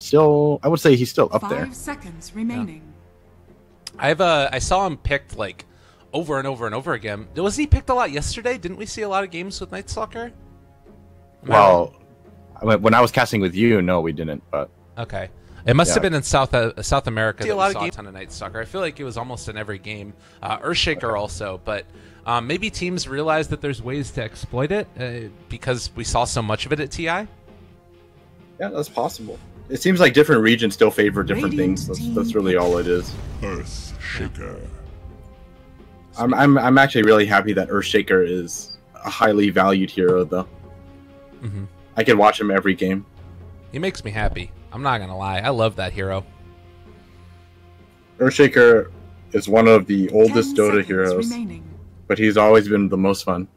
still, I would say he's still up there. 5 seconds remaining. I saw him picked like over and over and over again. Was he picked a lot yesterday? Didn't we see a lot of games with Night Stalker? Well, when I was casting with you, no, we didn't. But okay, it must have been in South America. See a lot of games on a Night Stalker. I feel like it was almost in every game. Earthshaker also, but maybe teams realize that there's ways to exploit it because we saw so much of it at TI. Yeah, that's possible. It seems like different regions still favor different things. That's really all it is. Earthshaker. I'm actually really happy that Earthshaker is a highly valued hero, though. Mm-hmm. I could watch him every game. He makes me happy. I'm not gonna lie. I love that hero. Earthshaker is one of the oldest Dota heroes, but he's always been the most fun.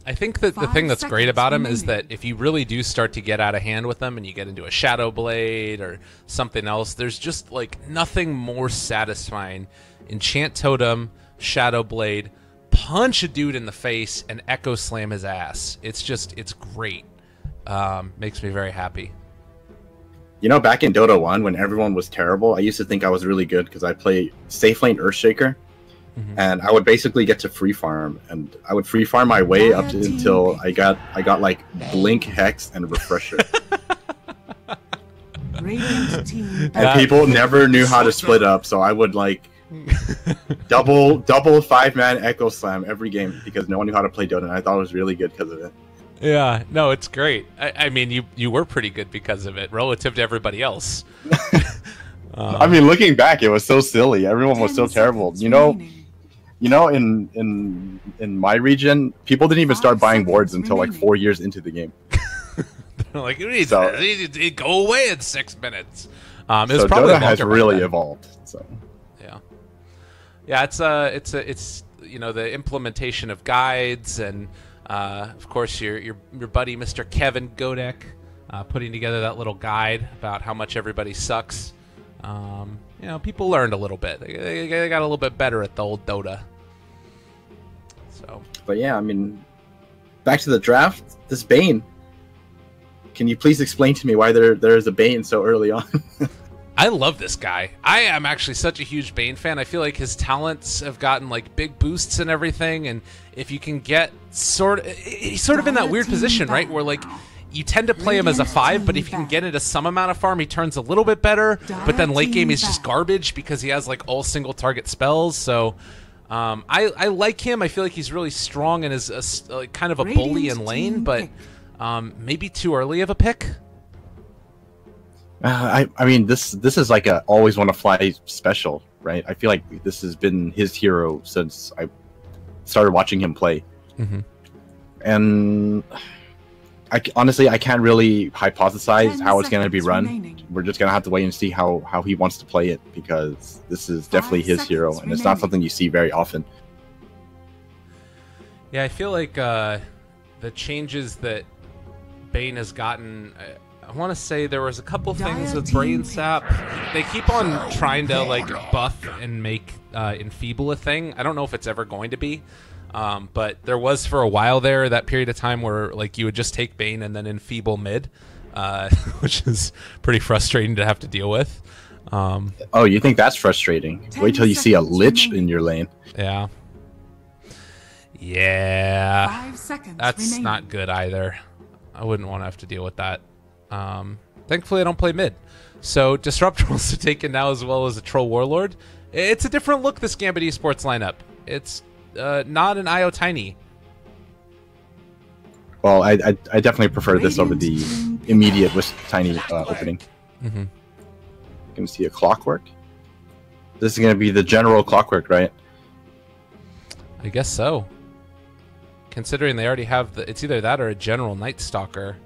I think that the thing that's great about him is that if you really do start to get out of hand with him and you get into a Shadow Blade or something else, there's just like nothing more satisfying. Enchant Totem, Shadow Blade, punch a dude in the face and Echo Slam his ass. It's great. Makes me very happy. You know, back in Dota 1, when everyone was terrible, I used to think I was really good because I play safe lane Earthshaker. Mm-hmm. And I would basically get to free farm, and I would free farm my way up until I got like Blink, Hex, and Refresher. And people never knew how to split up, so I would like double 5-man Echo Slam every game because no one knew how to play Dota, and I thought it was really good because of it. Yeah, no, it's great. I mean, you were pretty good because of it relative to everybody else. I mean, looking back, it was so silly. Everyone was so terrible. You know, in my region, people didn't even start buying wards until like 4 years into the game. They're like, you need to go away in 6 minutes. So Dota has really evolved. So yeah, it's you know, the implementation of guides and of course your buddy Mr. Kevin Godek putting together that little guide about how much everybody sucks. You know, people learned a little bit. They got a little bit better at the old Dota. So, but yeah, I mean, back to the draft. This Bane. Can you please explain to me why there is a Bane so early on? I love this guy. I am actually such a huge Bane fan. I feel like his talents have gotten like big boosts and everything. And if you can get he's sort of in that weird position, right, where like you tend to play him as a 5, but if you can get into some amount of farm, he turns a little bit better. But then late game, he's just garbage because he has like all single target spells. So I like him. I feel like he's really strong and is like kind of a bully in lane, but maybe too early of a pick. I mean, this is like a always want to fly special, right? I feel like this has been his hero since I started watching him play. Mm-hmm. And honestly, I can't really hypothesize how it's going to be run. We're just going to have to wait and see how he wants to play it, because this is definitely his hero, and it's not something you see very often. Yeah, I feel like the changes that Bane has gotten, I want to say there was a couple things with Brain Sap. They keep on trying to like buff and make Enfeeble a thing. I don't know if it's ever going to be. But there was for a while there that period of time where like you would just take Bane and then Enfeeble mid, which is pretty frustrating to have to deal with. Oh, you think that's frustrating? Wait till you see a Lich in your lane. Yeah. Yeah. That's not good either. I wouldn't want to have to deal with that. Thankfully, I don't play mid. So Disrupt rolls to take it now, as well as a Troll Warlord. It's a different look, this Gambit Esports lineup. It's not an IO Tiny. Well, I definitely prefer this over the immediate with Tiny opening. Mm-hmm. Gonna see a Clockwork. This is gonna be the general Clockwork, right? I guess so. Considering they already have it's either that or a general Night Stalker.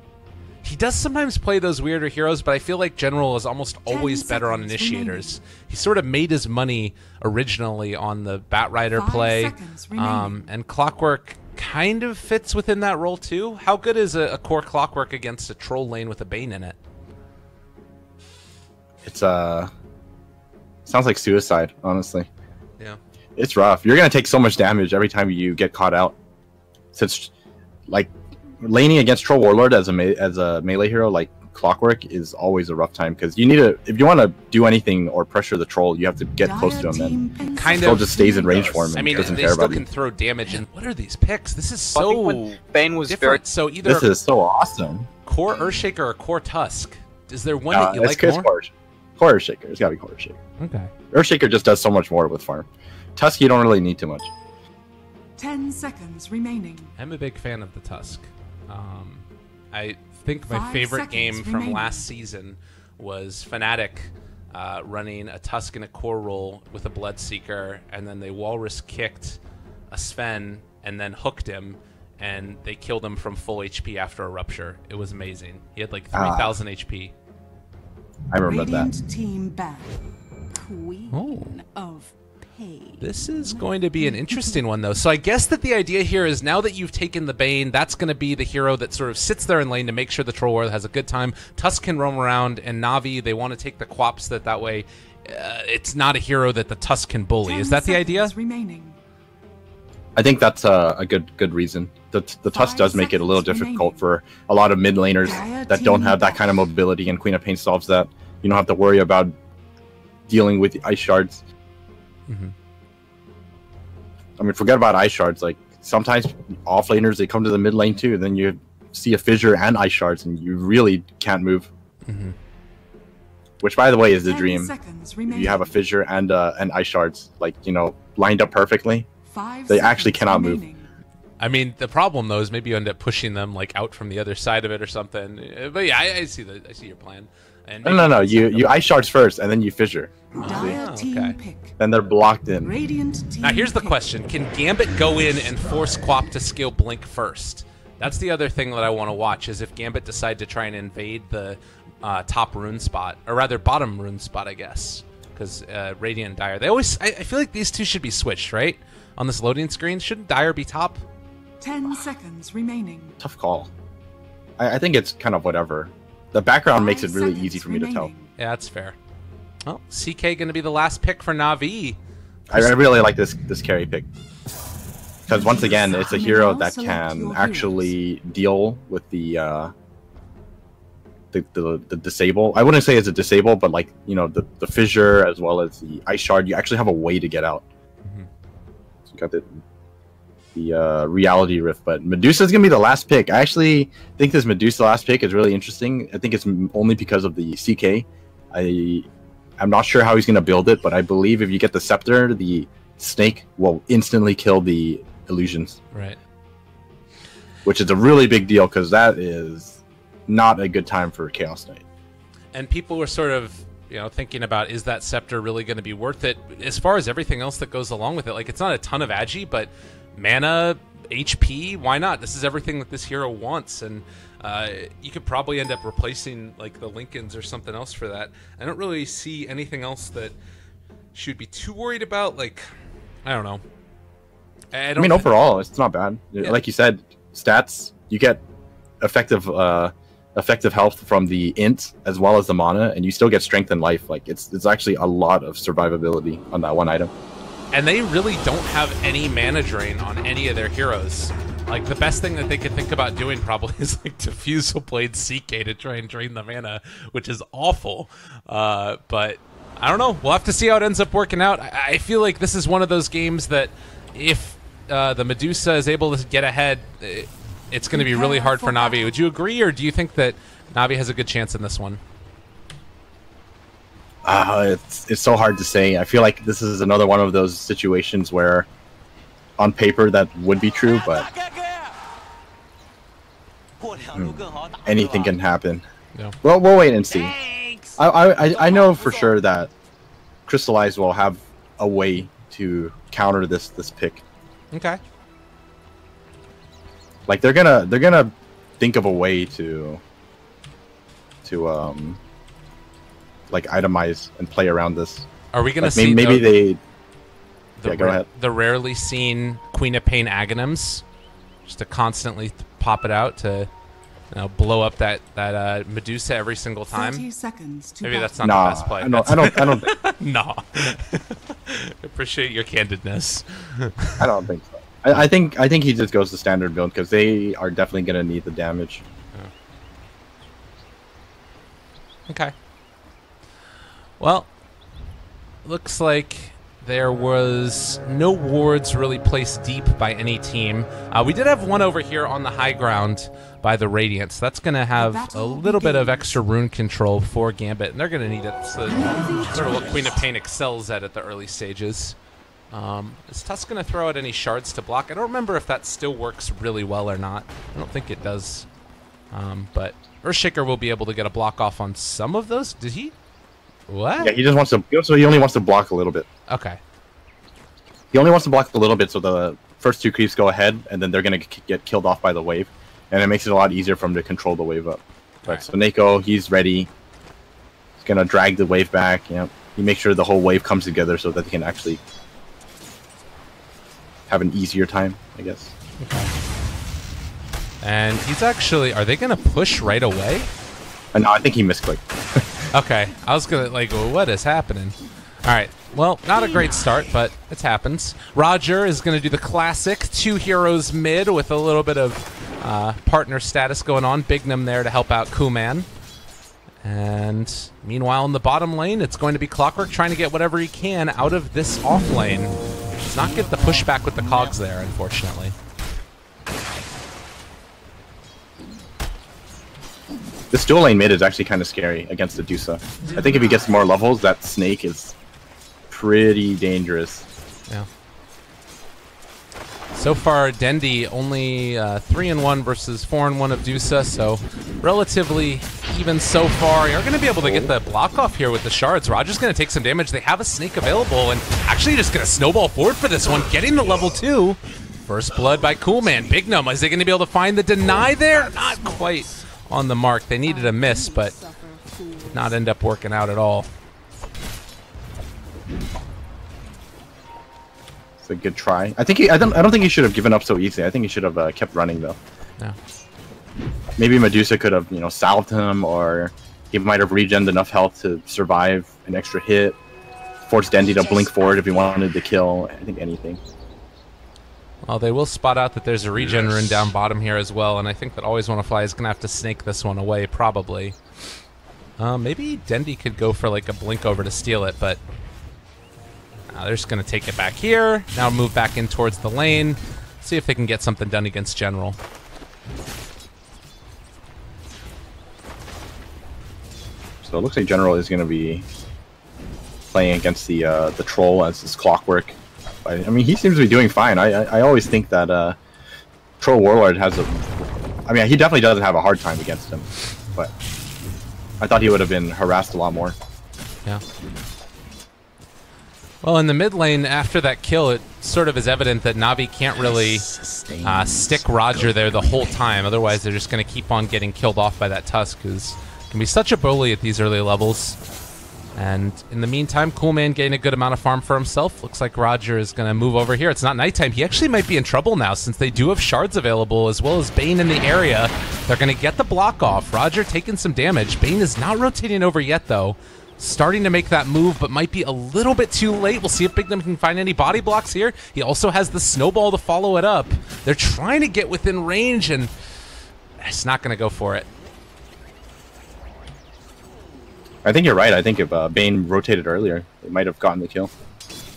He does sometimes play those weirder heroes, but I feel like General is almost always better on Initiators. He sort of made his money originally on the Batrider play, and Clockwork kind of fits within that role too. How good is a core Clockwork against a troll lane with a Bane in it? It's sounds like suicide, honestly. Yeah, it's rough. You're gonna take so much damage every time you get caught out. Since like laning against Troll Warlord as a melee hero like Clockwork is always a rough time because you need to, if you want to do anything or pressure the troll, you have to get close to him, and kind troll of just stays in range for him. And I mean, doesn't they care still about can you. throw damage. And what are these picks? This is I think so when Bane was different. So either This is so awesome. Core Earthshaker or Core Tusk. Is there one that you It's like Chris more? Core Shaker. It's gotta be Core Shaker. Okay. Earthshaker just does so much more with farm. Tusk, you don't really need too much. 10 seconds remaining. I'm a big fan of the Tusk. I think my 5 favorite seconds game from remaining. last season was Fnatic running a Tusk and a Core roll with a Bloodseeker, and then they Walrus kicked a Sven and then hooked him, and they killed him from full HP after a Rupture. It was amazing. He had like 3,000 HP. I remember that. Radiant team back. Queen of Pain. This is going to be an interesting one, though. So I guess that the idea here is now that you've taken the Bane, that's going to be the hero that sort of sits there in lane to make sure the Troll Warrior has a good time. Tusk can roam around, and Na'Vi, they want to take the Quaps that way it's not a hero that the Tusk can bully. Is that the idea? Remaining. I think that's a good reason. The Tusk does make it a little difficult for a lot of mid laners that don't have that kind of mobility, and Queen of Pain solves that. You don't have to worry about dealing with ice shards. Mm-hmm. I mean, forget about ice shards. Like, sometimes offlaners, they come to the mid lane too, and then you see a fissure and ice shards, and you really can't move. Mm-hmm. Which, by the way, is the 10 dream. seconds If remaining. you have a fissure and ice shards, like, you know, lined up perfectly, 5 they actually seconds cannot move. remaining. I mean, the problem though is maybe you end up pushing them like out from the other side of it or something. But yeah, I see your plan. And No. You ice shards first, and then you fissure. Dire team okay. pick. Then they're blocked in. Radiant team Now here's the pick. question: can Gambit go in and force Quap to skill Blink first? That's the other thing that I want to watch. Is if Gambit decide to try and invade the top rune spot, or rather bottom rune spot, I guess, because Radiant and Dire. They always. I feel like these two should be switched, right? On this loading screen, shouldn't Dire be top? 10 seconds remaining. Tough call. I think it's kind of whatever. The background makes it 5 really seconds easy for me to tell. remaining. Yeah, that's fair. Well, CK going to be the last pick for Na'Vi. I really like this carry pick. Because once again, it's a hero that can actually deal with the disable. I wouldn't say it's a disable, but like, you know, the fissure as well as the ice shard. You actually have a way to get out. Mm-hmm. So you got the reality rift, but Medusa's gonna be the last pick. I actually think this Medusa last pick is really interesting. I think it's only because of the CK. I'm not sure how he's gonna build it, but I believe if you get the scepter, the snake will instantly kill the illusions. Right. Which is a really big deal because that is not a good time for Chaos Knight. And people were sort of, thinking about, is that scepter really going to be worth it? As far as everything else that goes along with it, like, it's not a ton of agi, but mana, HP, why not? This is everything that this hero wants, and you could probably end up replacing like the Lincolns or something else for that. I don't really see anything else that should be too worried about. Like, I don't know. I mean, overall, it's not bad. Yeah. Like you said, stats, you get effective health from the int as well as the mana, and you still get strength and life. Like, it's actually a lot of survivability on that one item. And they really don't have any mana drain on any of their heroes. Like, the best thing that they could think about doing probably is like Diffusal Blade CK to try and drain the mana, which is awful. But I don't know. We'll have to see how it ends up working out. I feel like this is one of those games that if the Medusa is able to get ahead, it's going to be really hard for Na'Vi. Would you agree, or do you think that Na'Vi has a good chance in this one? It's so hard to say. I feel like this is another one of those situations where on paper that would be true, but anything can happen. Yeah. Well, we'll wait and see. I know for sure that Crystallize will have a way to counter this pick. Okay. Like, they're gonna think of a way to like itemize and play around this. Are we going to Like, see maybe they the, yeah, go ahead. the rarely seen Queen of Pain Aghanims, just to constantly pop it out to blow up that Medusa every single 30 time? seconds to Maybe that's battle. not Nah, the best play. I don't No. Appreciate your candidness. I don't think so. I think he just goes to standard build because they are definitely gonna need the damage. Okay. Well, looks like there was no wards really placed deep by any team. We did have one over here on the high ground by the Radiant, so that's going to have a little bit of extra rune control for Gambit, and they're going to need it. So sort of what Queen of Pain excels at the early stages. Is Tusk going to throw out any shards to block? I don't remember if that still works really well or not. I don't think it does. But Earthshaker will be able to get a block off on some of those. Did he? What? Yeah, he just wants to. So he only wants to block a little bit. Okay. He only wants to block a little bit, so the first 2 creeps go ahead, and then they're gonna get killed off by the wave, and it makes it a lot easier for him to control the wave up. Right. So Neko, he's ready. He's gonna drag the wave back. You know, he makes sure the whole wave comes together so that they can actually have an easier time, I guess. Okay. And he's actually. Are they gonna push right away? No, I think he misclicked. Okay, I was gonna like, well, what is happening? All right, well, not a great start, but it happens. Roger is gonna do the classic 2 heroes mid with a little bit of partner status going on. Bignum there to help out Kuman. And meanwhile, in the bottom lane, it's going to be Clockwork trying to get whatever he can out of this off lane. Does not get the pushback with the cogs there, unfortunately. This dual lane mid is actually kind of scary against the Dusa. I think if he gets more levels, that snake is pretty dangerous. Yeah. So far, Dendi only 3-1 versus 4-1 of Dusa, so relatively even so far. You're going to be able to get the block off here with the shards. Roger's going to take some damage. They have a snake available, and actually just going to snowball forward for this one, getting the level 2. First blood by Coolman. Bignum, is they going to be able to find the deny there? Not quite on the mark. They needed a miss, but did not end up working out at all. It's a good try. I don't think he should have given up so easily. I think he should have kept running though. Yeah. Maybe Medusa could have, you know, salved him, or he might have regened enough health to survive an extra hit. Forced Dendi to blink forward if he wanted to kill. I think anything. Well, they will spot out that there's a regen rune down bottom here as well, and I think that Always Wanna Fly is going to have to snake this one away, probably. Maybe Dendi could go for like a blink over to steal it, but they're just going to take it back here. Now move back in towards the lane. See if they can get something done against General. So it looks like General is going to be playing against the troll as his Clockwork. I mean, he seems to be doing fine. I always think that Troll Warlord has a... I mean, he definitely doesn't have a hard time against him, but I thought he would have been harassed a lot more. Yeah. Well, in the mid lane, after that kill, it sort of is evident that Navi can't really stick Roger there the whole time. Otherwise, they're just going to keep on getting killed off by that Tusk, who's can be such a bully at these early levels. And in the meantime, Coolman getting a good amount of farm for himself. Looks like Roger is going to move over here. It's not nighttime. He actually might be in trouble now since they do have shards available as well as Bane in the area. They're going to get the block off. Roger taking some damage. Bane is not rotating over yet, though. Starting to make that move, but might be a little bit too late. We'll see if Bignum can find any body blocks here. He also has the snowball to follow it up. They're trying to get within range, and it's not going to go for it. I think you're right. I think if Bane rotated earlier, it might have gotten the kill.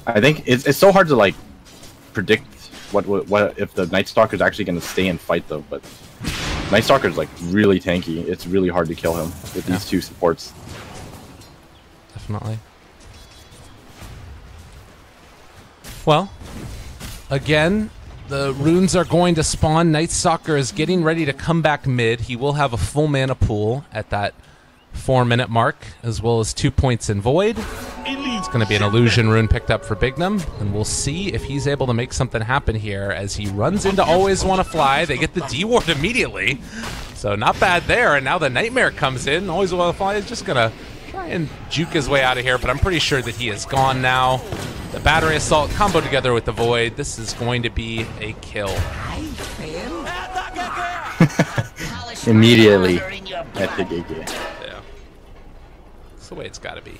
I think it's so hard to like predict what if the Night Stalker is actually going to stay and fight though. But Night Stalker is like really tanky. It's really hard to kill him with these two supports. Definitely. Well, again, the runes are going to spawn. Night Stalker is getting ready to come back mid. He will have a full mana pool at that 4-minute mark, as well as 2 points in Void. It's going to be an illusion rune picked up for Bignum, and we'll see if he's able to make something happen here as he runs into Always Wanna Fly. They get the D-Ward immediately, so not bad there. And now the Nightmare comes in. Always Wanna Fly is just going to try and juke his way out of here, but I'm pretty sure that he is gone now. The Battery Assault combo together with the Void. This is going to be a kill. Immediately. The way it's got to be.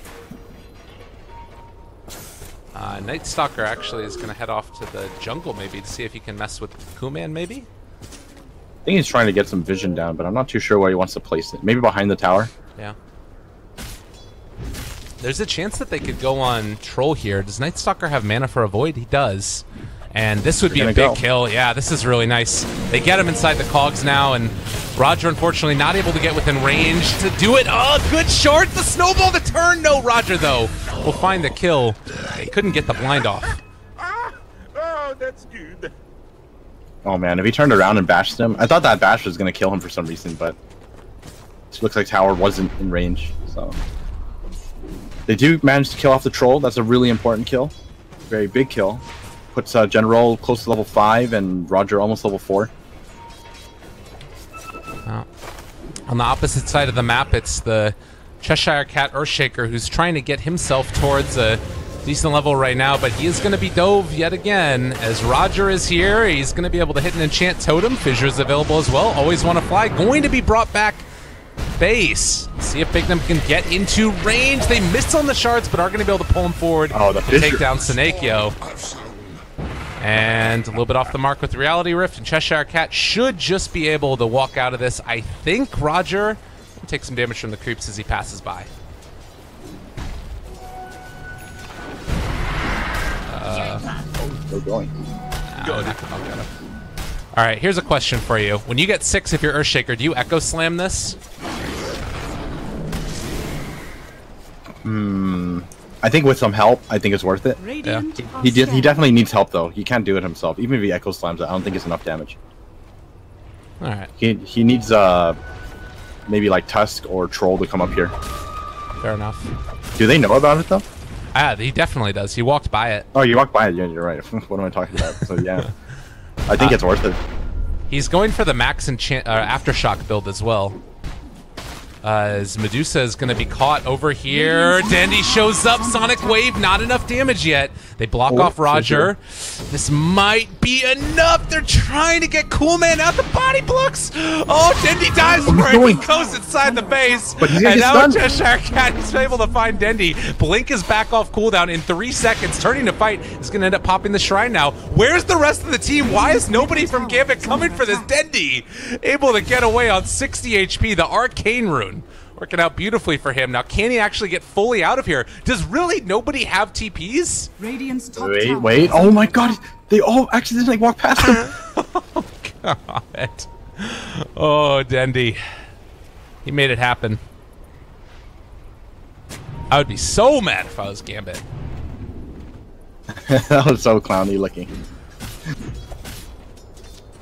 Night Stalker actually is going to head off to the jungle maybe to see if he can mess with Kuman maybe? I think he's trying to get some vision down, but I'm not too sure where he wants to place it. Maybe behind the tower? Yeah. There's a chance that they could go on Troll here. Does Night Stalker have mana for a Void? He does. And this would be a big kill. Yeah, this is really nice. They get him inside the cogs now, and Roger, unfortunately, not able to get within range to do it. Oh, good short. The snowball to turn. No, Roger, though, will find the kill. He couldn't get the blind off. Oh, that's good. Oh, man, if he turned around and bashed him, I thought that bash was going to kill him for some reason, but it looks like Tower wasn't in range, so. They do manage to kill off the Troll. That's a really important kill. Very big kill. Puts General close to level 5 and Roger almost level 4. On the opposite side of the map, it's the Cheshire Cat Earthshaker who's trying to get himself towards a decent level right now, but he is going to be dove yet again. As Roger is here, he's going to be able to hit an enchant totem. Fissure is available as well. Always want to fly. Going to be brought back base. See if Bignum can get into range. They missed on the shards, but are going to be able to pull him forward to take down Senekio. And a little bit off the mark with Reality Rift, and Cheshire Cat should just be able to walk out of this. I think Roger will take some damage from the creeps as he passes by. Still going. All right, here's a question for you. When you get 6 if you're Earthshaker, do you Echo Slam this? I think with some help, I think it's worth it. Yeah. He definitely needs help though. He can't do it himself. Even if he Echo Slams it, I don't think it's enough damage. All right. He needs maybe like Tusk or Troll to come up here. Fair enough. Do they know about it though? Ah, he definitely does. He walked by it. Oh, you walked by it. Yeah, you're right. What am I talking about? So yeah, I think it's worth it. He's going for the max enchant Aftershock build as well. As Medusa is going to be caught over here. Dandy shows up. Sonic Wave, not enough damage yet. They block off Roger. This might be enough. They're trying to get Cool Man out. The body blocks. Oh, Dendy dives for it. He goes inside the base. And now Cheshire Cat is able to find Dendy. Blink is back off cooldown in 3 seconds. Turning to fight is going to end up popping the shrine now. Where's the rest of the team? Why is nobody from Gambit coming for this? Dendy able to get away on 60 HP. The Arcane Rune working out beautifully for him. Now, can he actually get fully out of here? Does really nobody have TPs? Wait. Oh my god. They all accidentally walk past him. Oh, God. Oh, Dendy. He made it happen. I would be so mad if I was Gambit. That was so clowny looking.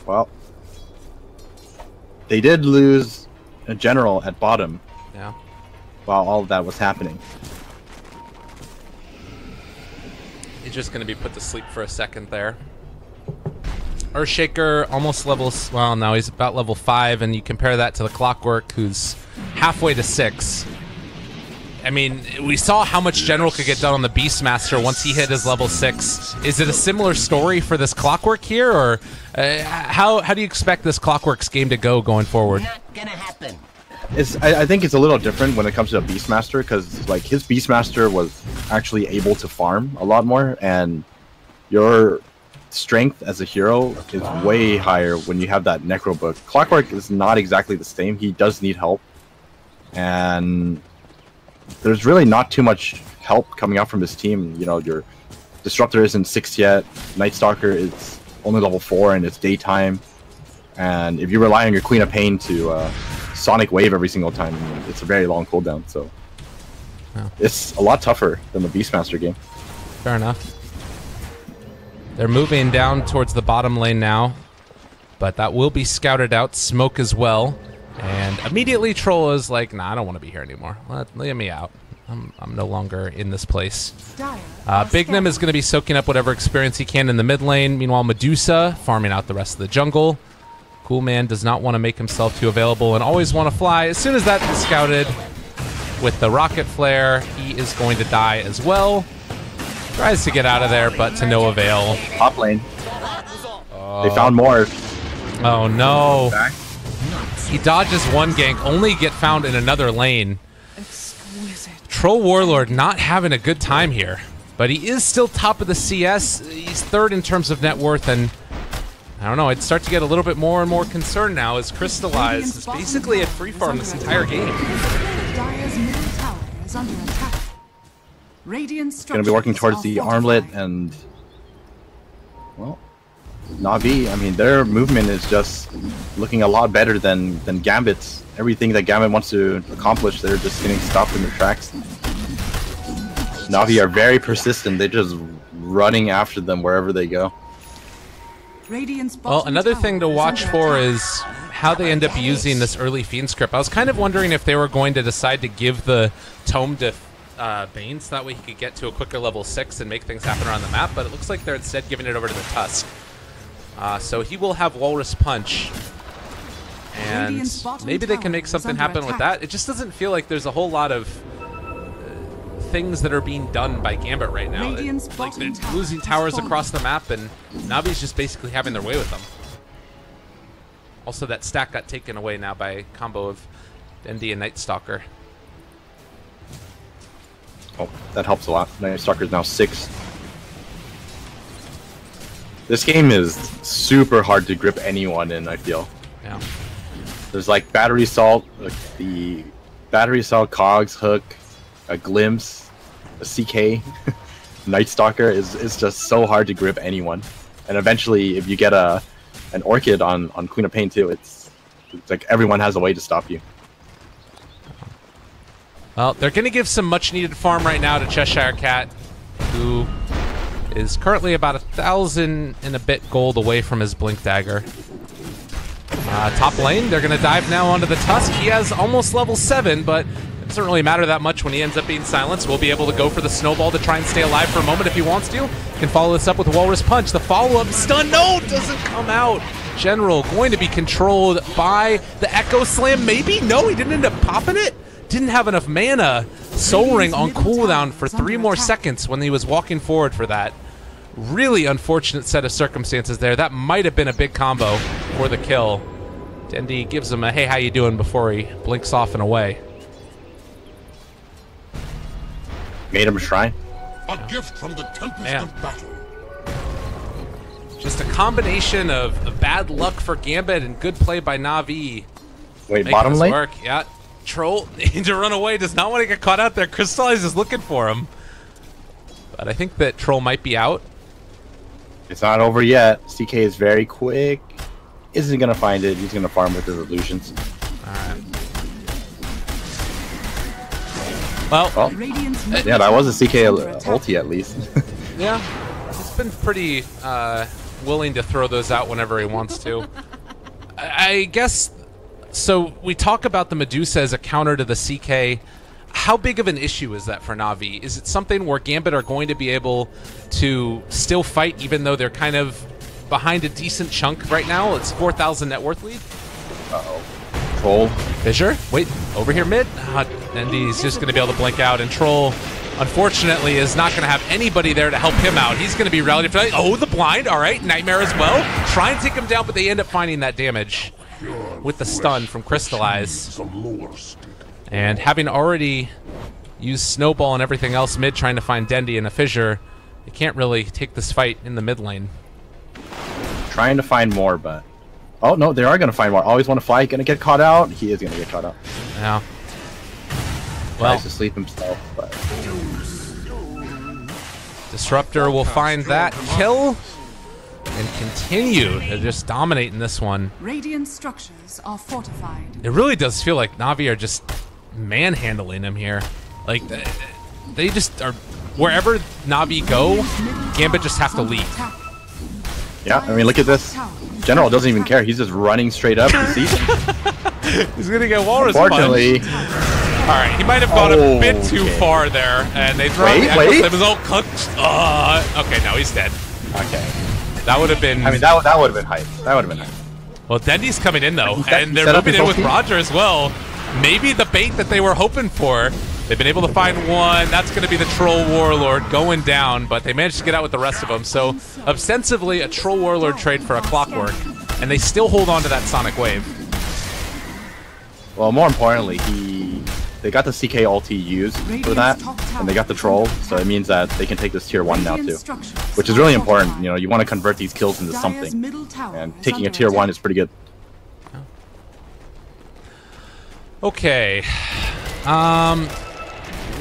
Well, they did lose a general at bottom. Yeah. While all of that was happening. He's just going to be put to sleep for a second there. Earthshaker almost level, well, no, he's about level 5, and you compare that to the Clockwork, who's halfway to 6. I mean, we saw how much General could get done on the Beastmaster once he hit his level 6. Is it a similar story for this Clockwork here, or how do you expect this Clockwork's game to go going forward? Not gonna happen. I think it's a little different when it comes to a Beastmaster, because like his Beastmaster was actually able to farm a lot more, and your strength as a hero is way higher when you have that Necro book. Clockwork is not exactly the same. He does need help, and there's really not too much help coming out from his team. You know, your Disruptor isn't 6 yet. Night Stalker is only level 4 and it's daytime, and if you rely on your Queen of Pain to Sonic Wave every single time, it's a very long cooldown, so it's a lot tougher than the Beastmaster game. Fair enough. They're moving down towards the bottom lane now, but that will be scouted out. Smoke as well, and immediately Troll is like, nah, I don't want to be here anymore. Let me out. I'm no longer in this place. Bignum is going to be soaking up whatever experience he can in the mid lane. Meanwhile, Medusa farming out the rest of the jungle. Cool Man does not want to make himself too available and always want to fly. As soon as that is scouted with the rocket flare, he is going to die as well. Tries to get out of there, but to no avail. Top lane. They found more. Oh no. He dodges one gank, only get found in another lane. Troll Warlord not having a good time here, but he is still top of the CS. He's 3rd in terms of net worth, and I don't know, I'd start to get a little bit more and more concerned now as Crystallize is basically at free farm this entire game. Going to be working towards the armlet, and well, Na'Vi, I mean, their movement is just looking a lot better than Gambit's. Everything that Gambit wants to accomplish, they're just getting stopped in their tracks. Na'Vi are very persistent. They're just running after them wherever they go. Well, another thing to watch for is how they end up using this early Fiend script. I was kind of wondering if they were going to decide to give the Tome to Bane, so that way he could get to a quicker level 6 and make things happen around the map, but it looks like they're instead giving it over to the Tusk. So he will have Walrus Punch, and maybe they can make something happen with that. It just doesn't feel like there's a whole lot of things that are being done by Gambit right now. Like they're losing towers across the map, and Navi's just basically having their way with them. Also, that stack got taken away now by a combo of Dendi and Night Stalker. Oh, that helps a lot. Night Stalker is now 6. This game is super hard to grip anyone in, I feel. Yeah. There's like Battery Assault, like the Battery Assault, Cogs, Hook, a Glimpse, a CK, Night Stalker is just so hard to grip anyone. And eventually, if you get an Orchid on Queen of Pain too, it's like everyone has a way to stop you. Well, they're going to give some much-needed farm right now to Cheshire Cat, who is currently about 1,000 and a bit gold away from his Blink Dagger. Top lane, they're going to dive now onto the Tusk. He has almost level 7, but it doesn't really matter that much when he ends up being silenced. We'll be able to go for the Snowball to try and stay alive for a moment if he wants to. Can follow this up with Walrus Punch. The follow-up stun, no, doesn't come out. General going to be controlled by the Echo Slam, maybe? No, he didn't end up popping it. Didn't have enough mana. Soul Ring on cooldown for 3 more seconds when he was walking forward for that. Really unfortunate set of circumstances there. That might have been a big combo for the kill. Dendi gives him a hey, how you doing before he blinks off and away. Made him a shrine. A gift from the tempest of battle. Just a combination of bad luck for Gambit and good play by Na'Vi. Wait, bottom lane? Work. Yeah. Troll needs to run away, does not want to get caught out there. Crystallize is looking for him. But I think that Troll might be out. It's not over yet. CK is very quick. Isn't going to find it. He's going to farm with his illusions. Alright. Well, yeah, that was a CK ulti at least. Yeah, he's been pretty willing to throw those out whenever he wants to. I guess, so we talk about the Medusa as a counter to the CK. How big of an issue is that for Na'Vi? Is it something where Gambit are going to be able to still fight even though they're kind of behind a decent chunk right now? It's 4,000 net worth lead. Uh-oh. Troll. Fissure? Wait, over here mid? And he's just going to be able to blink out, and Troll, unfortunately, is not going to have anybody there to help him out. He's going to be rallied. Oh, the blind. All right, Nightmare as well. Try and take him down, but they end up finding that damage with the stun from Crystallize. And having already used Snowball and everything else mid, trying to find Dendi and a Fissure, they can't really take this fight in the mid lane. Trying to find more, but... Oh, no, they are going to find more. Always want to fly. Going to get caught out. He is going to get caught out. Yeah. Well, tries to sleep himself, but... Disruptor will find that kill and continue to just dominate in this one. Radiant structures are fortified. It really does feel like Na'Vi are just manhandling him here. Like, they just are... Wherever Na'Vi go, Gambit just have to leave. Yeah, I mean, look at this. General doesn't even care. He's just running straight up. He's gonna get Walrus Unfortunately. Punch. All right, he might have gone a bit too far there, and they throw the Echo Slam. His ult okay, no, he's dead. Okay, that would have been. I mean, that would have been hype. That would have been hype. Well, Dendi's coming in though, and they're moving in with Roger as well. Maybe the bait that they were hoping for. They've been able to find one. That's going to be the Troll Warlord going down, but they managed to get out with the rest of them. So, ostensibly, a Troll Warlord trade for a Clockwork, and they still hold on to that Sonic Wave. Well, more importantly, they got the CK ulti used for that, and they got the Troll, so it means that they can take this tier 1 now too, which is really important. You know, you want to convert these kills into something, and taking a tier 1 is pretty good.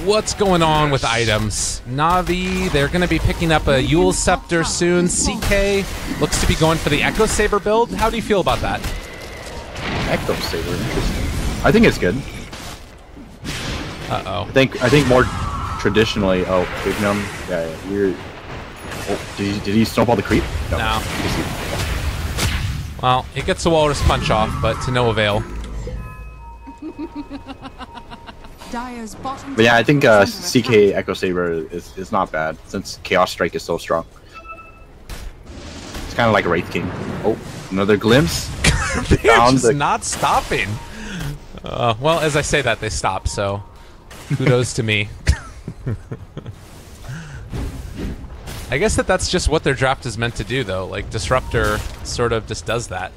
What's going on with items? Na'Vi, they're going to be picking up a Yule Scepter soon. CK looks to be going for the Echo Saber build. How do you feel about that? Echo Saber, interesting. I think it's good. Uh-oh. I think more traditionally. Oh, Bignum. Yeah, we're. Oh, did he snowball the creep? No. Well, he gets the Walrus Punch off, but to no avail. But yeah, I think CK Echo Saber is not bad since Chaos Strike is so strong. It's kind of like a Wraith King. Oh, another glimpse. They're just not stopping. Well, as I say that, they stop, so kudos to me. I guess that's just what their draft is meant to do, though. Like, Disruptor sort of just does that.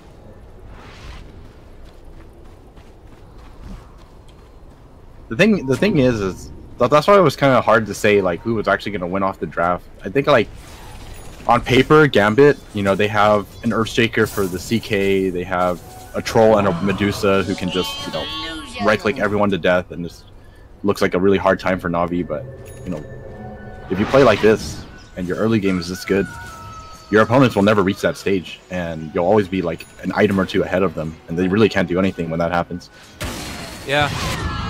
The thing is that's why it was kind of hard to say like who was actually going to win off the draft. I think like on paper, Gambit, you know, they have an Earthshaker for the CK, they have a Troll and a Medusa who can just, you know, right-click everyone to death, and just looks like a really hard time for Na'Vi. But you know, if you play like this and your early game is this good, your opponents will never reach that stage, and you'll always be like an item or two ahead of them, and they really can't do anything when that happens. Yeah.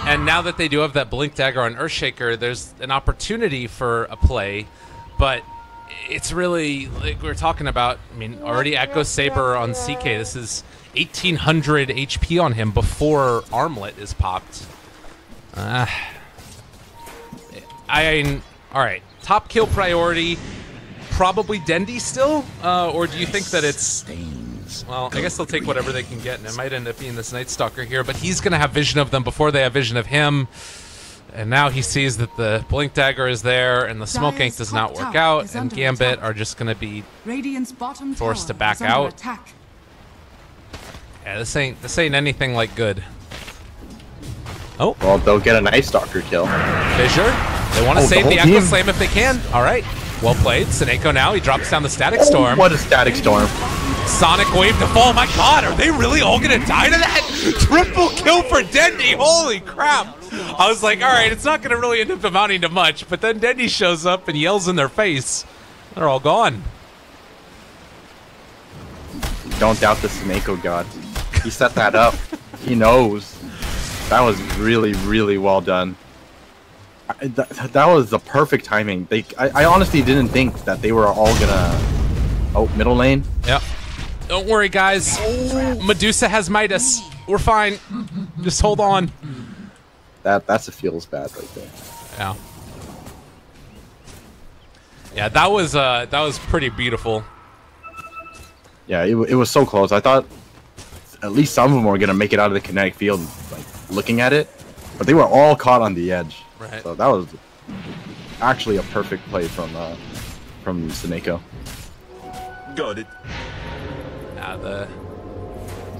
And now that they do have that Blink Dagger on Earthshaker, there's an opportunity for a play, but it's really, like we were talking about, I mean, already Echo Saber on CK, this is 1800 HP on him before Armlet is popped. Alright, top kill priority, probably Dendi still? Or do you think that it's... Well, I guess they'll take whatever they can get, and it might end up being this Night Stalker here, but he's going to have vision of them before they have vision of him. And now he sees that the Blink Dagger is there, and the Smoke Ink does not work out, and Gambit are just going to be forced to back out. Yeah, this ain't anything like good. Oh. Well, they'll get a Night Stalker kill. Fissure. They want to save the Echo Slam if they can. All right. Well played. Seneko now. He drops down the Static Storm. What a Static Storm. Sonic Wave to fall. My god, are they really all going to die to that? Triple kill for Dendi. Holy crap. I was like, all right, it's not going to really end up amounting to much. But then Dendi shows up and yells in their face. They're all gone. Don't doubt the Seneko god. He set that up. He knows. That was really, really well done. That was the perfect timing. I honestly didn't think that they were all gonna... Oh, middle lane? Yep. Don't worry, guys. Medusa has Midas. We're fine. Just hold on. That's a feels bad right there. Yeah. Yeah, that was pretty beautiful. Yeah, it was so close. I thought at least some of them were gonna make it out of the kinetic field, like looking at it, but they were all caught on the edge. Right. So that was actually a perfect play from Seneko. Got it.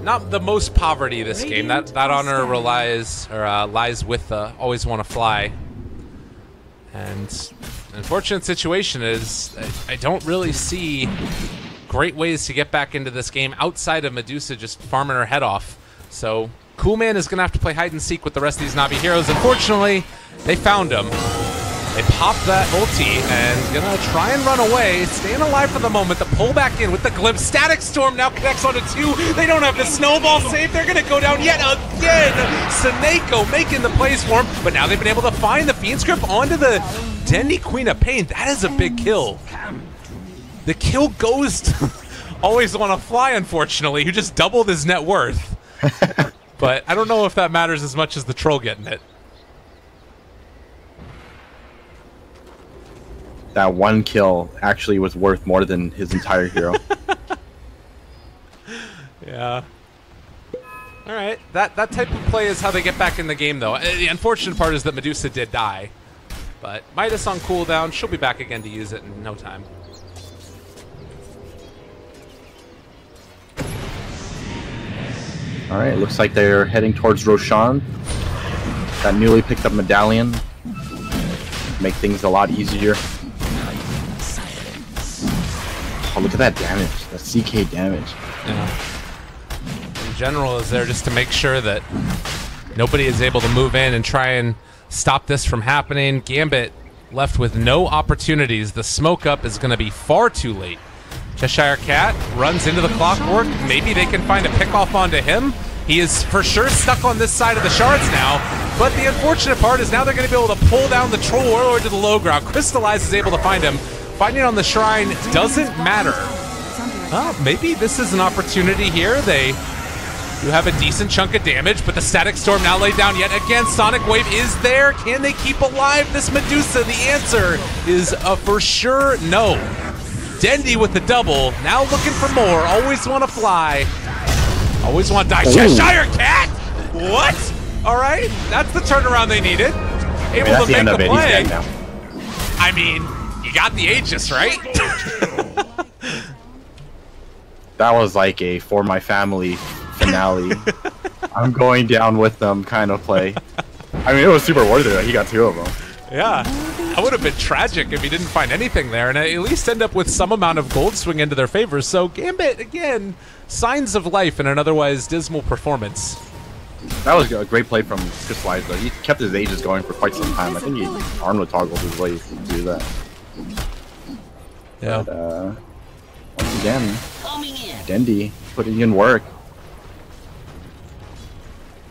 Not the most poverty this game. That honor lies with the always want to fly. And the unfortunate situation is I don't really see great ways to get back into this game outside of Medusa just farming her head off. So Coolman is going to have to play hide and seek with the rest of these Na'Vi heroes. Unfortunately, they found him. They popped that ulti and gonna try and run away. Staying alive for the moment. The pull back in with the glimpse. Static Storm now connects onto two. They don't have the snowball save. They're gonna go down yet again. Seneko making the plays for him, but now they've been able to find the Fiend's Grip onto the Dendi Queen of Pain. That is a big kill. The kill goes to always want to fly, unfortunately, who just doubled his net worth. But I don't know if that matters as much as the troll getting it. That one kill actually was worth more than his entire hero. Yeah. All right. That type of play is how they get back in the game, though. The unfortunate part is that Medusa did die. But Midas on cooldown. She'll be back again to use it in no time. All right. Looks like they're heading towards Roshan. That newly picked up medallion. Make things a lot easier. Oh, look at that damage. That CK damage. Yeah. In general, is there just to make sure that nobody is able to move in and try and stop this from happening. Gambit left with no opportunities. The smoke up is going to be far too late. Cheshire Cat runs into the clockwork. Maybe they can find a pickoff onto him. He is for sure stuck on this side of the shards now, but the unfortunate part is now they're going to be able to pull down the Troll Warlord to the low ground. Crystallize is able to find him. Finding on the shrine doesn't matter. Maybe this is an opportunity here. They do have a decent chunk of damage, but the Static Storm now laid down yet again. Sonic Wave is there. Can they keep alive this Medusa? The answer is for sure no. Dendy with the double, now looking for more. Always want to fly. Always want to die. Cheshire Cat? What? All right, that's the turnaround they needed. Able to make the play. I mean, you got the Aegis, right? That was like a for my family finale. I'm going down with them kind of play. I mean, it was super worth it. He got 2 of them. Yeah, that would have been tragic if he didn't find anything there, and at least end up with some amount of gold swing into their favor. So Gambit, again, signs of life in an otherwise dismal performance. That was a great play from Crystallize, though. He kept his Aegis going for quite some time. I think he armlet toggled his way to do that. Yeah. But, once again, Dendy putting in work.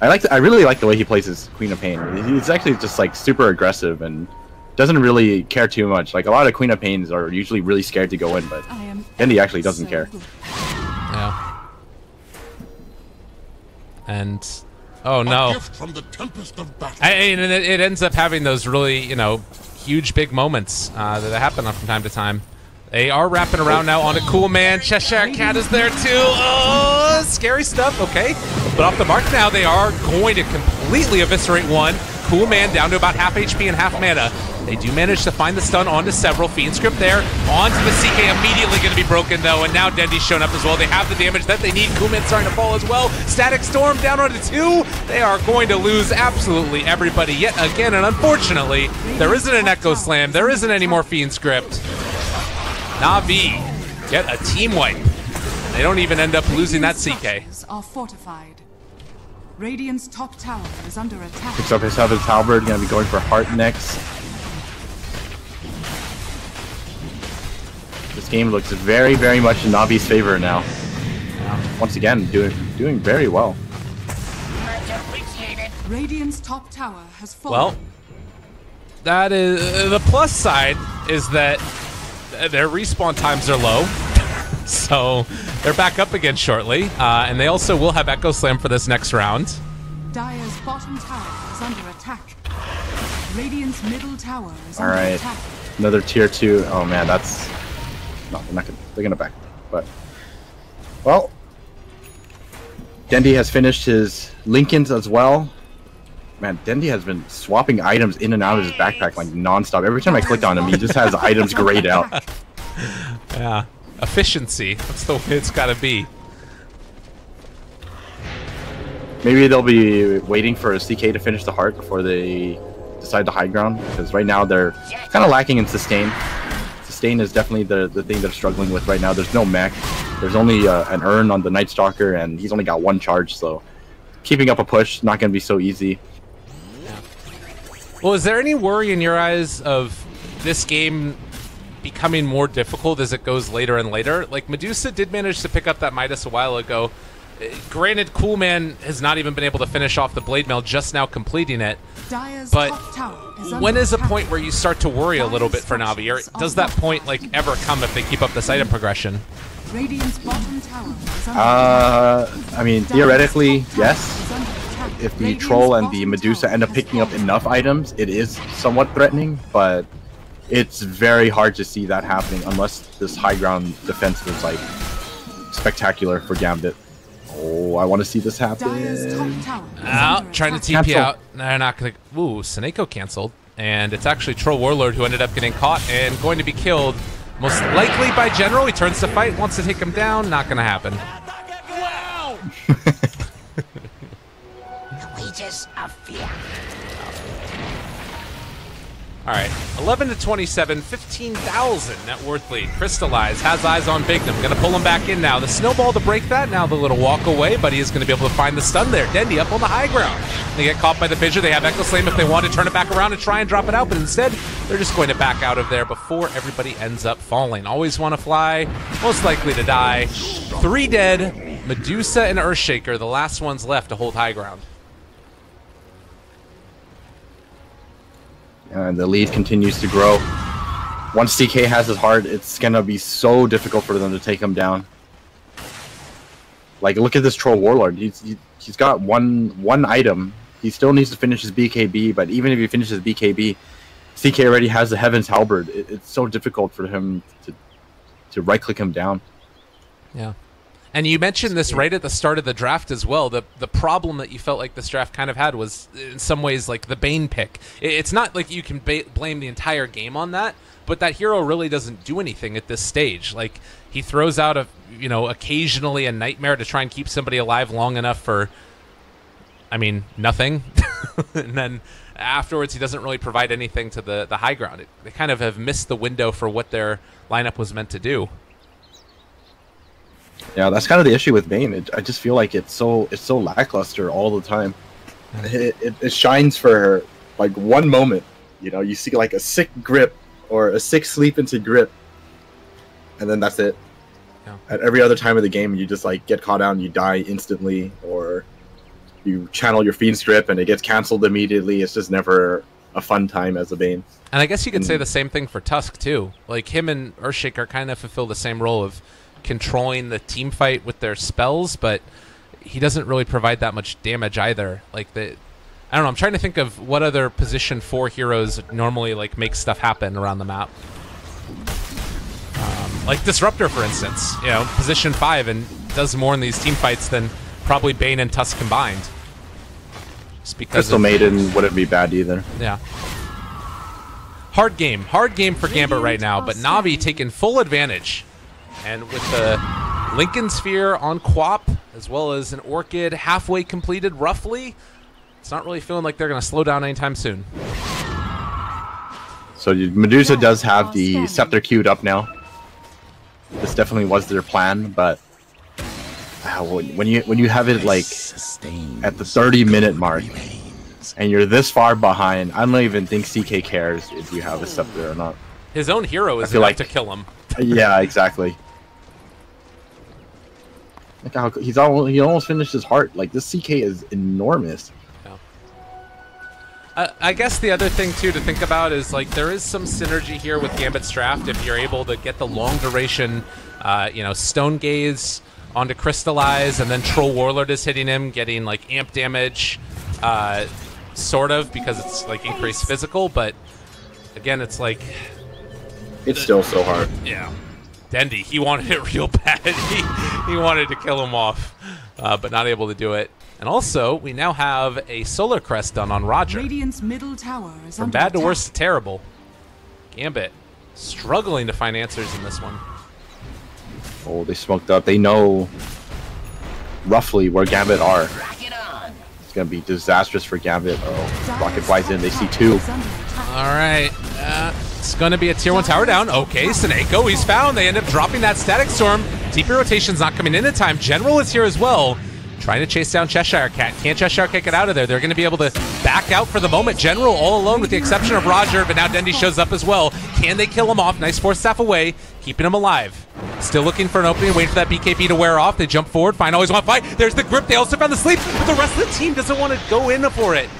I really like the way he plays his Queen of Pain. He's actually just like super aggressive and doesn't really care too much. Like a lot of Queen of Pains are usually really scared to go in, but Dendy actually doesn't care. Yeah. And oh no. And it ends up having those really, you know, huge big moments that happen from time to time. They are wrapping around now on a Cool Man. Cheshire Cat is there too. Oh, scary stuff. Okay, but off the mark now. They are going to completely eviscerate one. Cool Man down to about half HP and half mana. They do manage to find the stun onto several. Fiend Script there. Onto the CK, immediately going to be broken though, and now Dendy's shown up as well. They have the damage that they need. Cool Man starting to fall as well. Static Storm down onto 2. They are going to lose absolutely everybody yet again, and unfortunately, there isn't an Echo Slam. There isn't any more Fiend Script. Na'Vi get a team wipe. They don't even end up losing that CK. Are fortified. Radiant's top tower is under attack. Picks up his Heather's Halberd, gonna be going for Heart next. This game looks very, very much in Na'Vi's favor now. Once again, doing very well. Radiant's top tower has fallen. Well, that is the plus side is that their respawn times are low, so they're back up again shortly, and they also will have Echo Slam for this next round. Dire's bottom tower is under attack. Radiant's middle tower is under attack. Another tier 2. Oh man, that's no, they're gonna back, but well, Dendy has finished his Lincolns as well. Man, Dendy has been swapping items in and out of his backpack like non-stop. Every time I clicked on him, he just has items grayed out. Yeah, efficiency. That's the way it's got to be. Maybe they'll be waiting for a CK to finish the heart before they decide the high ground, because right now they're kind of lacking in sustain. Sustain is definitely the thing they're struggling with right now. There's no mech. There's only an urn on the Night Stalker, and he's only got 1 charge, so keeping up a push not going to be so easy. Well, is there any worry in your eyes of this game becoming more difficult as it goes later and later? Like, Medusa did manage to pick up that Midas a while ago. Granted, Cool Man has not even been able to finish off the Blade Mail, just now completing it. But when is a point where you start to worry a little bit for Na'Vi? Or does that point, like, ever come if they keep up this item progression? I mean, theoretically, yes. If the Troll and the Medusa end up picking up enough items, it is somewhat threatening, but it's very hard to see that happening unless this high ground defense is like spectacular for Gambit. Oh, I want to see this happen. Trying to TP out. They're not going to... Ooh, Seneko canceled. And it's actually Troll Warlord who ended up getting caught and going to be killed. Most likely by General. He turns to fight, wants to take him down. Not going to happen. All right, 11 to 27, 15,000 net worth lead. Crystallize has eyes on Bignum. Going to pull him back in now. The snowball to break that. Now the little walk away, but he is going to be able to find the stun there. Dendy up on the high ground. They get caught by the Fissure. They have Echo Flame if they want to turn it back around and try and drop it out, but instead they're just going to back out of there before everybody ends up falling. Always want to fly, most likely to die. 3 dead. Medusa and Earthshaker, the last ones left to hold high ground. And the lead continues to grow. Once CK has his heart, it's gonna be so difficult for them to take him down. Like, look at this Troll Warlord. He's got one item. He still needs to finish his BKB, but even if he finishes BKB, CK already has the Heaven's Halberd. It's so difficult for him to right-click him down. Yeah. And you mentioned this right at the start of the draft as well. The problem that you felt like this draft kind of had was, in some ways, like the Bane pick. It's not like you can blame the entire game on that, but that hero really doesn't do anything at this stage. Like, he throws out occasionally a Nightmare to try and keep somebody alive long enough for, I mean, nothing. And then afterwards, he doesn't really provide anything to the high ground. They kind of have missed the window for what their lineup was meant to do. Yeah, that's kind of the issue with Bane. I just feel like it's so lackluster all the time. It shines for like one moment. You know, you see like a sick grip or a sick sleep into grip, and then that's it. Yeah. At every other time of the game, you just like get caught out and you die instantly, or you channel your Fiend Strip and it gets canceled immediately. It's just never a fun time as a Bane. And I guess you could say the same thing for Tusk too. Like, him and Earthshaker kind of fulfill the same role of controlling the team fight with their spells, but he doesn't really provide that much damage either. Like, I don't know, I'm trying to think of what other position 4 heroes normally like make stuff happen around the map. Like Disruptor, for instance, you know, position 5 and does more in these team fights than probably Bane and Tusk combined. Just because Crystal Maiden wouldn't be bad either. Yeah. Hard game for Gambit right now, but Navi taking full advantage. And with the Lincoln Sphere on Quap, as well as an Orchid halfway completed, roughly, it's not really feeling like they're going to slow down anytime soon. So Medusa does have the Scepter queued up now. This definitely was their plan, but when you have it like at the 30-minute mark, and you're this far behind, I don't even think CK cares if you have a Scepter or not. His own hero is enough to kill him. Yeah, exactly. Look how he almost finished his heart. Like, this CK is enormous. Yeah. I guess the other thing too to think about is, like, there is some synergy here with Gambit's draft if you're able to get the long duration, Stone Gaze onto Crystallize, and then Troll Warlord is hitting him, getting like amp damage, sort of, because it's like increased physical. But again, it's like it's still so hard. Yeah. Dendy, he wanted it real bad. He wanted to kill him off, but not able to do it. And also, we now have a Solar Crest done on Roger. Radiant's middle tower is From bad to worse to terrible. Gambit struggling to find answers in this one. Oh, they smoked up. They know roughly where Gambit are. It's going to be disastrous for Gambit. Oh, Rocket flies in. They see 2. All right. It's going to be a tier 1 tower down. Okay, Seneko, he's found. They end up dropping that Static Storm. TP rotation's not coming in time. General is here as well, trying to chase down Cheshire Cat. Can't Cheshire Cat get out of there? They're going to be able to back out for the moment. General all alone with the exception of Roger, but now Dendy shows up as well. Can they kill him off? Nice Force Staff away, keeping him alive. Still looking for an opening, waiting for that BKB to wear off. They jump forward, find always want to fight. There's the grip. They also found the sleep, but the rest of the team doesn't want to go in for it.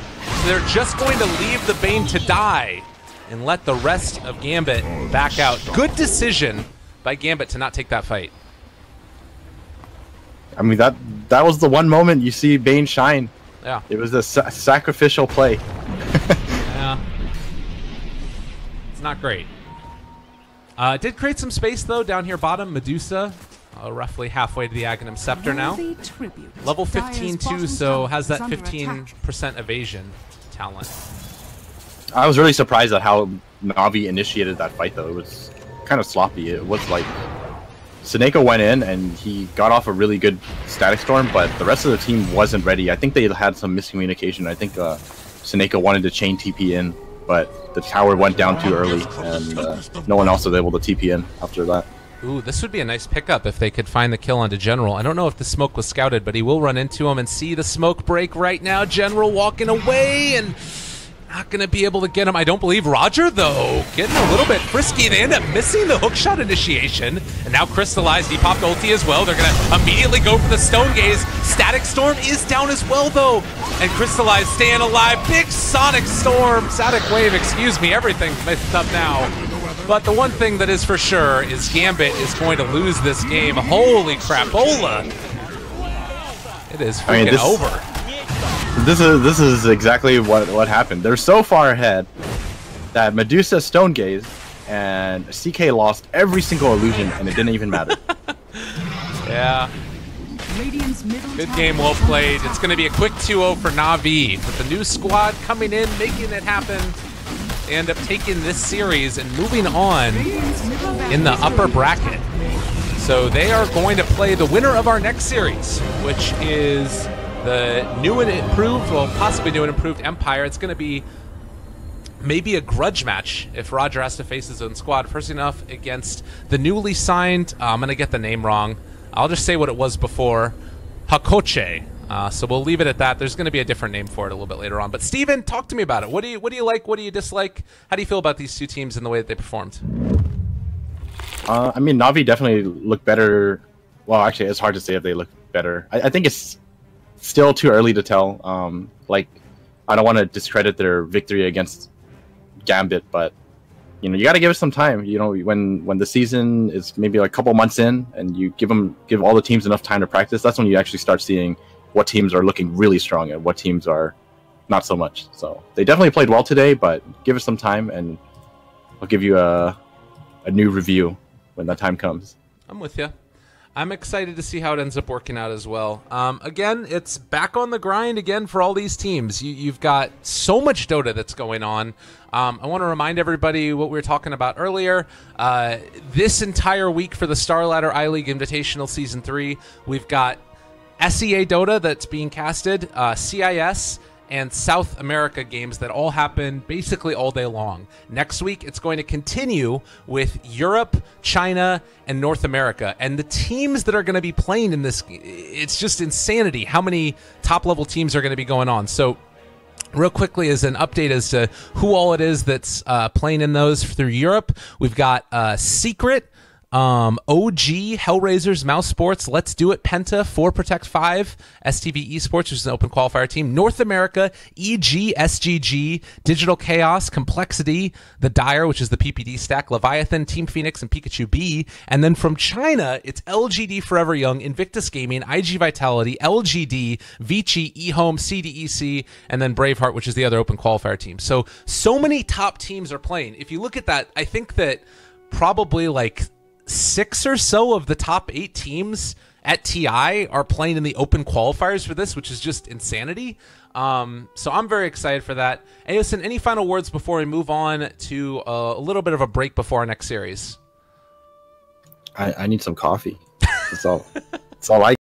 So they're just going to leave the Bane to die and let the rest of Gambit back out. Good decision by Gambit to not take that fight. I mean, that was the one moment you see Bane shine. Yeah. It was a sacrificial play. Yeah. It's not great. Did create some space, though, down here bottom. Medusa, roughly halfway to the Aghanim Scepter now. Level 15, too, so has that 15% evasion talent. I was really surprised at how Navi initiated that fight, though. It was kind of sloppy. It was like Seneko went in and he got off a really good Static Storm, but the rest of the team wasn't ready. I think they had some miscommunication. I think Seneko wanted to chain TP in but the tower went down too early, and no one else was able to TP in after that. Ooh, this would be a nice pickup if they could find the kill onto General. I don't know if the smoke was scouted, but he will run into him and see the smoke break right now. General walking away and not going to be able to get him. I don't believe Roger, though, getting a little bit frisky. They end up missing the hookshot initiation. And now Crystallized, he popped ulti as well. They're going to immediately go for the Stone Gaze. Static Storm is down as well, though. And Crystallized staying alive. Big Sonic Storm. Static Wave, excuse me. Everything's messed up now. But the one thing that is for sure is Gambit is going to lose this game. Holy crapola. It is freaking over. This is exactly what happened. They're so far ahead that Medusa Stone Gaze and CK lost every single illusion, and it didn't even matter. Yeah. Good game, well played. It's going to be a quick 2-0 for Na'Vi with the new squad coming in, making it happen. They end up taking this series and moving on in the upper bracket. So they are going to play the winner of our next series, which is the new and improved, well, possibly new and improved Empire. It's going to be maybe a grudge match if Roger has to face his own squad. First enough against the newly signed, I'm going to get the name wrong. I'll just say what it was before, Hakoche. So we'll leave it at that. There's going to be a different name for it a little bit later on. But Steven, talk to me about it. What do you like? What do you dislike? How do you feel about these two teams and the way that they performed? I mean, Na'Vi definitely looked better. Well, actually, it's hard to say if they look better. I think it's still too early to tell. Like, I don't want to discredit their victory against Gambit, but you got to give it some time. When the season is maybe like a couple months in, and you give all the teams enough time to practice, that's when you actually start seeing what teams are looking really strong and what teams are not so much. So they definitely played well today, but give it some time, and I'll give you a new review when that time comes. I'm with you. I'm excited to see how it ends up working out as well. Again, it's back on the grind again for all these teams. You've got so much Dota that's going on. I want to remind everybody what we were talking about earlier. This entire week for the StarLadder iLeague Invitational Season 3, we've got SEA Dota that's being casted, CIS, and South America games that all happen basically all day long. Next week, it's going to continue with Europe, China, and North America. And the teams that are going to be playing in this, it's just insanity how many top-level teams are going to be going on. So real quickly, as an update as to who all it is that's playing in those through Europe, we've got Secret, OG, Hellraisers, Mouse Sports, Let's Do It, Penta, 4 Protect 5, STV Esports, which is an open qualifier team, North America, EG, SGG, Digital Chaos, Complexity, The Dire, which is the PPD stack, Leviathan, Team Phoenix, and Pikachu B. And then from China, it's LGD Forever Young, Invictus Gaming, IG Vitality, LGD, Vici, eHome, CDEC, and then Braveheart, which is the other open qualifier team. So many top teams are playing. If you look at that, I think that probably like 6 or so of the top 8 teams at TI are playing in the open qualifiers for this, which is just insanity. So I'm very excited for that. Aosin, any final words before we move on to a little bit of a break before our next series? I need some coffee. That's all. That's all I